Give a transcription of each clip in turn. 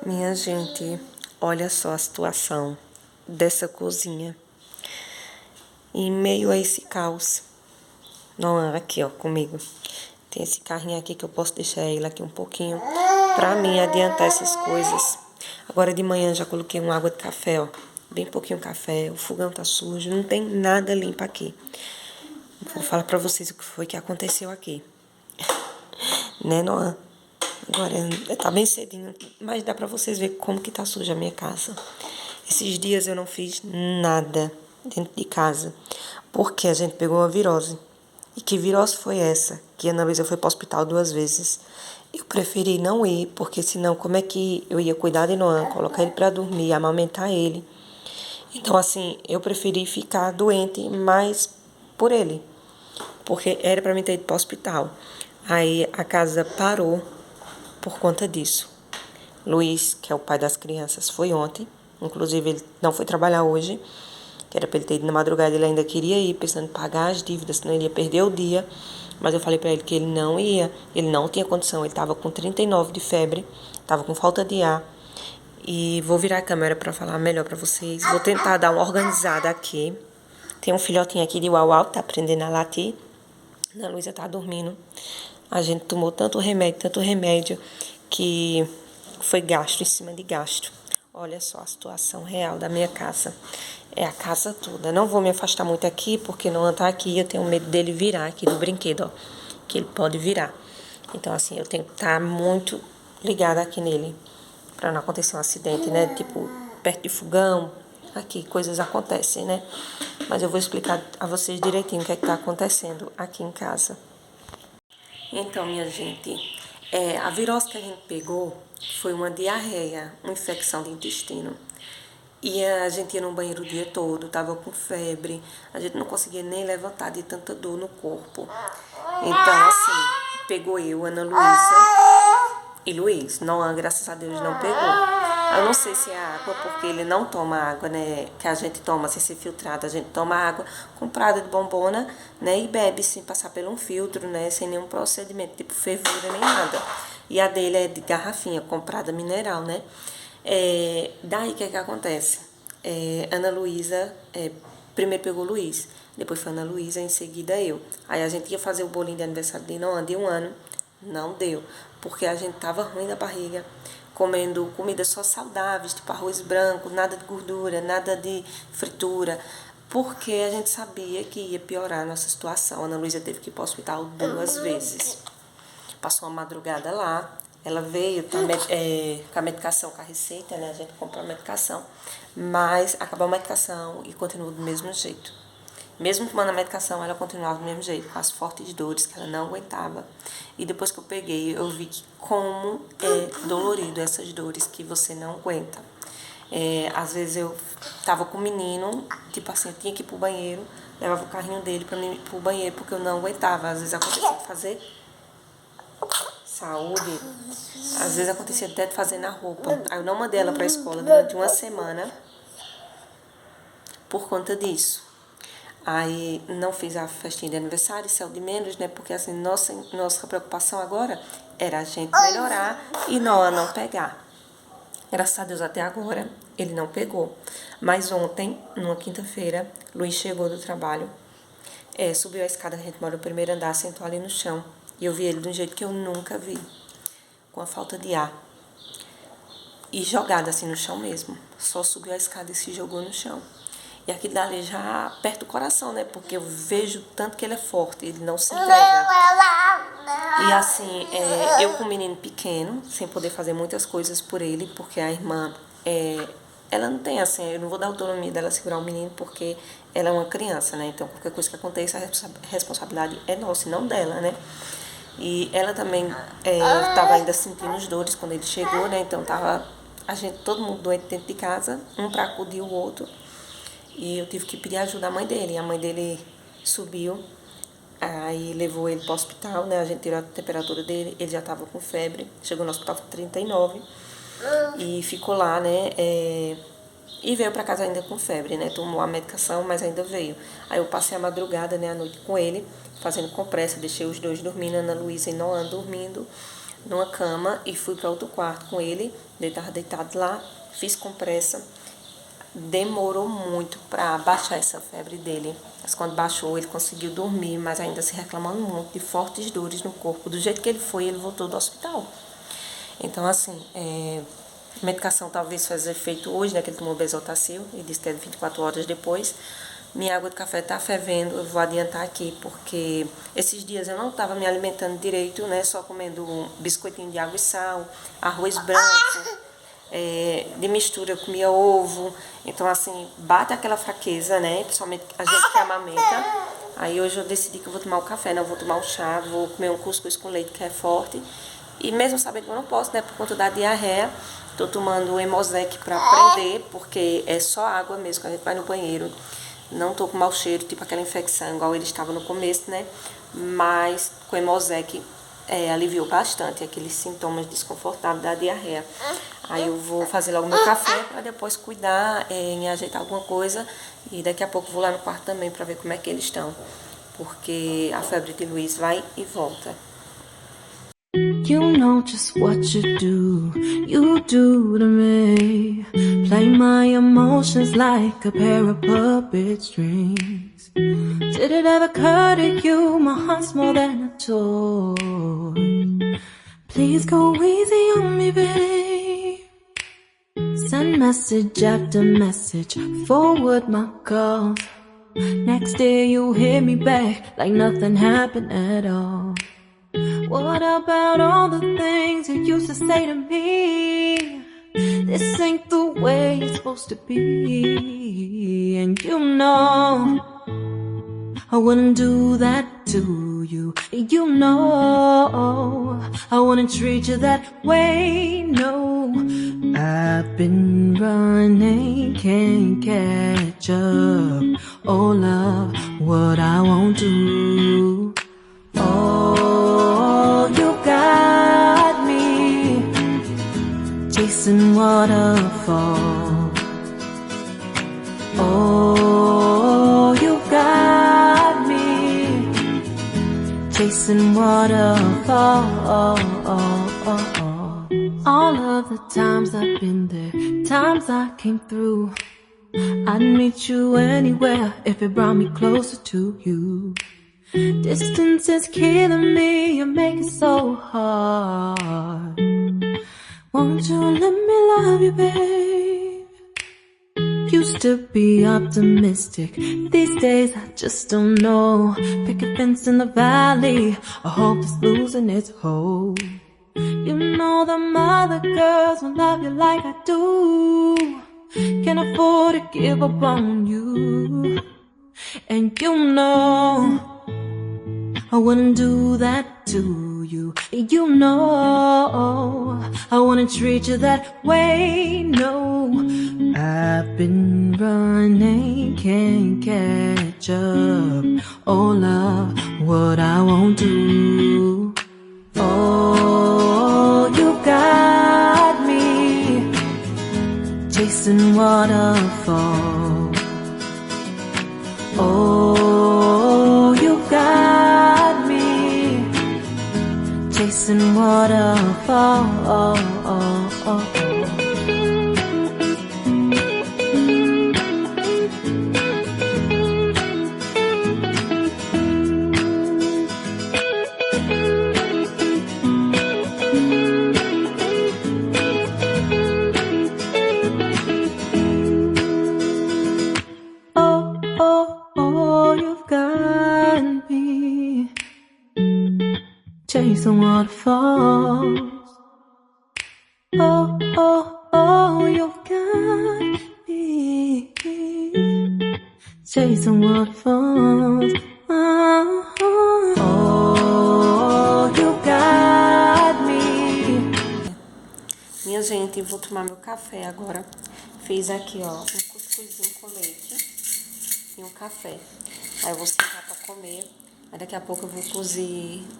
Minha gente, olha só a situação dessa cozinha. Em meio a esse caos. Não, aqui ó, comigo. Tem esse carrinho aqui que eu posso deixar ele aqui um pouquinho pra mim adiantar essas coisas. Agora de manhã já coloquei uma água de café, ó. Bem pouquinho café, o fogão tá sujo, não tem nada limpo aqui. Vou falar pra vocês o que foi que aconteceu aqui. Né, Noah? Agora, tá bem cedinho, mas dá pra vocês verem como que tá suja a minha casa. Esses dias eu não fiz nada dentro de casa, porque a gente pegou uma virose. E que virose foi essa? Que a Ana Luísa foi pro hospital 2 vezes. Eu preferi não ir, porque senão como é que eu ia cuidar de Noah, colocar ele pra dormir, amamentar ele. Então, assim, eu preferi ficar doente mais por ele, porque era pra mim ter ido pro hospital. Aí a casa parou por conta disso. Luiz, que é o pai das crianças, foi ontem. Inclusive, ele não foi trabalhar hoje, que era para ele ter ido na madrugada. Ele ainda queria ir, pensando em pagar as dívidas, senão ele ia perder o dia. Mas eu falei para ele que ele não ia, ele não tinha condição. Ele estava com 39 de febre, estava com falta de ar. E vou virar a câmera para falar melhor para vocês. Vou tentar dar uma organizada aqui. Tem um filhotinho aqui de uau-uau, tá aprendendo a latir. Ana Luísa tá dormindo. A gente tomou tanto remédio, que foi gasto em cima de gasto. Olha só a situação real da minha casa. É a casa toda. Não vou me afastar muito aqui, porque não tá aqui. Eu tenho medo dele virar aqui do brinquedo, ó. Que ele pode virar. Então, assim, eu tenho que estar muito ligada aqui nele. Pra não acontecer um acidente, né? Tipo, perto de fogão. Aqui, coisas acontecem, né? Mas eu vou explicar a vocês direitinho o que é que tá acontecendo aqui em casa. Então, minha gente, a virose que a gente pegou foi uma diarreia, uma infecção de intestino. E a gente ia no banheiro o dia todo, tava com febre, a gente não conseguia nem levantar de tanta dor no corpo. Então, assim, pegou eu, Ana Luísa e Luiz. Não, graças a Deus não pegou. Eu não sei se é água, porque ele não toma água, né? Que a gente toma sem ser filtrada. A gente toma água comprada de bombona, né? E bebe sem passar por um filtro, né? Sem nenhum procedimento, tipo fervura nem nada. E a dele é de garrafinha, comprada mineral, né? Daí o que acontece? Ana Luísa, primeiro pegou o Luiz, depois foi Ana Luísa, em seguida eu. Aí a gente ia fazer o bolinho de aniversário de Noah de 1 ano, não deu, porque a gente tava ruim da barriga, comendo comidas só saudáveis, tipo arroz branco, nada de gordura, nada de fritura, porque a gente sabia que ia piorar a nossa situação. A Ana Luísa teve que ir para o hospital 2 vezes. Passou uma madrugada lá, ela veio com a medicação, com a receita, né? A gente comprou a medicação, mas acabou a medicação e continuou do mesmo jeito. Mesmo tomando a medicação, ela continuava do mesmo jeito, com as fortes dores que ela não aguentava. E depois que eu peguei, eu vi que como é dolorido essas dores que você não aguenta. Às vezes eu tava com o menino, tipo assim, eu tinha que ir pro banheiro, levava o carrinho dele pra mim ir pro banheiro, porque eu não aguentava. Às vezes acontecia de fazer saúde, às vezes acontecia até de fazer na roupa. Aí eu não mandei ela pra escola durante 1 semana por conta disso. Aí não fiz a festinha de aniversário, saiu de menos, né? Porque assim, nossa preocupação agora era a gente melhorar e Noah não pegar. Graças a Deus até agora ele não pegou. Mas ontem, numa quinta-feira, Luiz chegou do trabalho, subiu a escada, a gente mora no primeiro andar, sentou ali no chão. E eu vi ele de um jeito que eu nunca vi, com a falta de ar. E jogado assim no chão mesmo. Só subiu a escada e se jogou no chão. E aquilo dali já aperta o coração, né? Porque eu vejo tanto que ele é forte, ele não se entrega. E assim, eu com um menino pequeno, sem poder fazer muitas coisas por ele, porque a irmã, ela não tem assim, eu não vou dar autonomia dela segurar o menino, porque ela é uma criança, né? Então, qualquer coisa que aconteça, a responsabilidade é nossa e não dela, né? E ela também estava ainda sentindo as dores quando ele chegou, né? Então, todo mundo doente dentro de casa, um para acudir o outro. E eu tive que pedir ajuda à mãe dele. A mãe dele subiu, aí levou ele para o hospital, né? A gente tirou a temperatura dele, ele já estava com febre. Chegou no hospital com 39 e ficou lá, né? E veio para casa ainda com febre, né? Tomou a medicação, mas ainda veio. Aí eu passei a madrugada, né, à noite com ele, fazendo compressa. Deixei os dois dormindo, Ana Luísa e Noah dormindo. numa cama e fui para outro quarto com ele. Ele estava deitado lá, fiz compressa. Demorou muito para baixar essa febre dele. Mas quando baixou, ele conseguiu dormir, mas ainda se reclamando muito de fortes dores no corpo. Do jeito que ele foi, ele voltou do hospital. Então, assim, a medicação talvez faça efeito hoje, né, que ele tomou Besotacil, e disse que é 24 horas depois. Minha água de café tá fervendo, eu vou adiantar aqui, porque esses dias eu não estava me alimentando direito, né, só comendo um biscoitinho de água e sal, arroz branco, de mistura eu comia ovo. Então, assim, bate aquela fraqueza, né, principalmente a gente que amamenta. Aí hoje eu decidi que eu vou tomar o café, não vou tomar o chá, vou comer um cuscuz com leite que é forte. E mesmo sabendo que eu não posso, né, por conta da diarreia, tô tomando o Hemosec para prender, porque é só água mesmo, quando a gente vai no banheiro. Não tô com mau cheiro, tipo aquela infecção, igual ele estava no começo, né? Mas com o Hemosec aliviou bastante aqueles sintomas desconfortáveis da diarreia. Aí eu vou fazer logo meu café para depois cuidar em ajeitar alguma coisa. E daqui a pouco vou lá no quarto também para ver como é que eles estão. Porque a febre de Luiz vai e volta. You know just what you do to me. Play my emotions like a pair of puppet strings. Did it ever occur to you my heart's more than a toy? Please go easy on me, babe. Send message after message, forward my calls. Next day you hit me back like nothing happened at all. What about all the things you used to say to me? This ain't the way it's supposed to be. And you know I wouldn't do that to you. You know I wouldn't treat you that way, no. I've been running, can't catch up. Oh love, what I won't do. Oh, you got me chasing waterfall. Oh, you got me chasing waterfall. All of the times I've been there, times I came through, I'd meet you anywhere if it brought me closer to you. Distance is killing me, you make it so hard. Won't you let me love you, babe? Used to be optimistic, these days I just don't know. Pick a fence in the valley, I hope it's losing its hold. You know them other girls won't love you like I do. Can't afford to give up on you. And you know I wouldn't do that to you. You know I wouldn't treat you that way, no. I've been running, can't catch up. Oh love, what I won't do. Oh, you got me chasing waterfall. Oh, you got me chasing waterfall. Chasing waterfalls. Oh, oh, oh, you've got me chasing waterfalls. Oh, oh, you got me. Minha gente, vou tomar meu café agora. Fiz aqui, ó, um cuscuzinho com leite e um café. Aí eu vou sentar pra comer. Aí daqui a pouco eu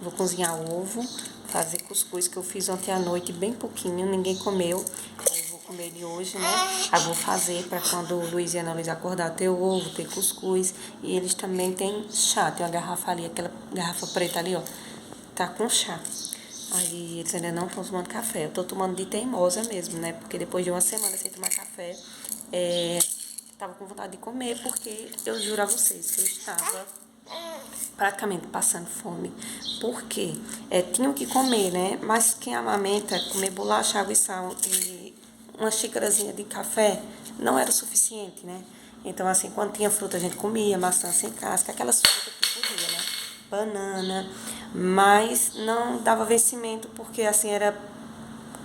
vou cozinhar ovo, fazer cuscuz que eu fiz ontem à noite, bem pouquinho, ninguém comeu. Aí eu vou comer ele hoje, né? Aí vou fazer para quando o Luiz e a Ana Luísa acordar, ter ovo, ter cuscuz. E eles também têm chá, tem uma garrafa ali, aquela garrafa preta ali, ó, tá com chá. Aí eles ainda não estão tomando café. Eu tô tomando de teimosa mesmo, né? Porque depois de uma semana sem tomar café, tava com vontade de comer, porque eu juro a vocês que eu estava praticamente passando fome. Por quê? Tinham que comer, né? Mas quem amamenta, comer bolacha, água e sal e uma xícarazinha de café não era o suficiente, né? Então, assim, quando tinha fruta, a gente comia, maçã sem casca, aquelas frutas que podia, né? Banana, mas não dava vencimento, porque, assim, era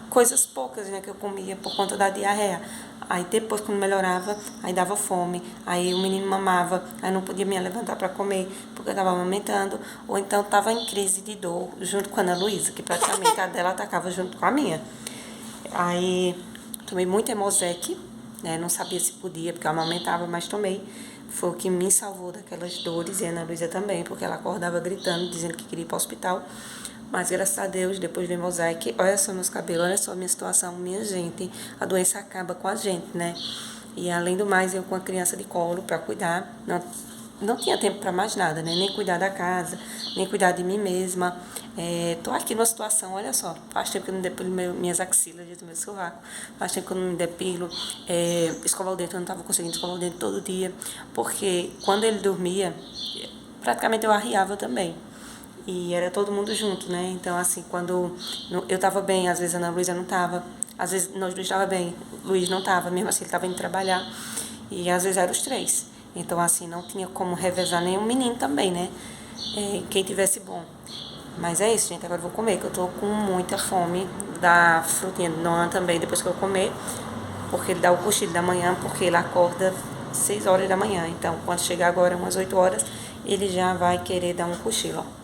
coisas poucas, né, que eu comia por conta da diarreia. Aí depois, quando melhorava, aí dava fome, aí o menino mamava, aí não podia me levantar para comer, porque eu estava amamentando, ou então estava em crise de dor, junto com a Ana Luísa, que praticamente a dela atacava junto com a minha. Aí tomei muito Hemosec, né, não sabia se podia, porque eu amamentava, mas tomei. Foi o que me salvou daquelas dores, e a Ana Luísa também, porque ela acordava gritando, dizendo que queria ir para o hospital. Mas graças a Deus, depois do Hemosec, olha só meus cabelos, olha só a minha situação, minha gente. A doença acaba com a gente, né? E além do mais, eu com a criança de colo para cuidar, não tinha tempo para mais nada, né? Nem cuidar da casa, nem cuidar de mim mesma. Tô aqui numa situação, olha só, faz tempo que eu não depilo minhas axilas, do meu sovaco, faz tempo que eu não me depilo, escovar o dente, eu não estava conseguindo escovar o dente todo dia, porque quando ele dormia, praticamente eu arriava também. E era todo mundo junto, né? Então, assim, quando eu tava bem, às vezes a Ana Luísa não tava. Às vezes nós dois tava bem, Luiz não tava, mesmo assim ele tava indo trabalhar. E às vezes eram os três. Então, assim, não tinha como revezar nenhum menino também, né? Quem tivesse bom. Mas é isso, gente. Agora eu vou comer, que eu tô com muita fome. Da frutinha do Noah também, depois que eu comer. Porque ele dá o cochilo da manhã, porque ele acorda 6 horas da manhã. Então, quando chegar agora, umas 8 horas, ele já vai querer dar um cochilo, ó.